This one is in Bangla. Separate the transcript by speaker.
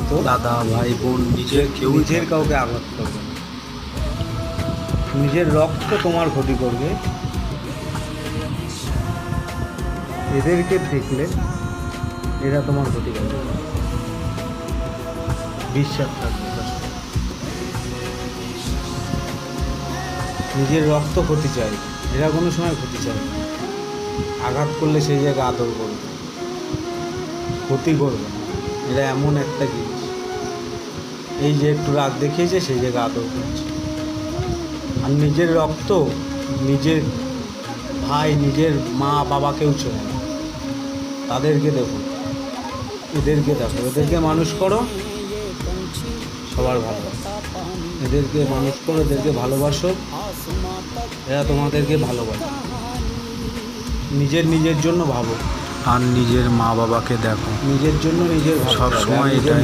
Speaker 1: কিন্তু
Speaker 2: দাদা ভাই বোন নিজের কেউ
Speaker 1: নিজের কাউকে আঘাত করবে না। নিজের রক্ত তোমার ক্ষতি করবে, এদেরকে দেখলে এরা তোমার ক্ষতি করবে না। বিশ্বাস থাকবে তার। নিজের রক্ত ক্ষতি চাই, এরা কোনো সময় ক্ষতি চায় না। আঘাত করলে সেই জায়গায় আদর করবে, ক্ষতি করবে না। এরা এমন একটা জিনিস, এই যে একটু রাগ দেখিয়েছে সেই জায়গায় আদর করছে। আর নিজের রক্ত, নিজের ভাই, নিজের মা বাবাকেও ছেড়ে না। তাদেরকে দেখো, এদেরকে দেখো, এদেরকে মানুষ করো, সবার ভালো। এদেরকে মানুষ করো, এদেরকে ভালোবাসো, এরা তোমাদেরকে ভালোবাসে। নিজের জন্য ভাবো,
Speaker 2: আর নিজের মা বাবাকে দেখো,
Speaker 1: নিজের জন্য নিজের ভাবতে হবে। আর
Speaker 2: সবসময়
Speaker 1: নিজের
Speaker 2: এটাই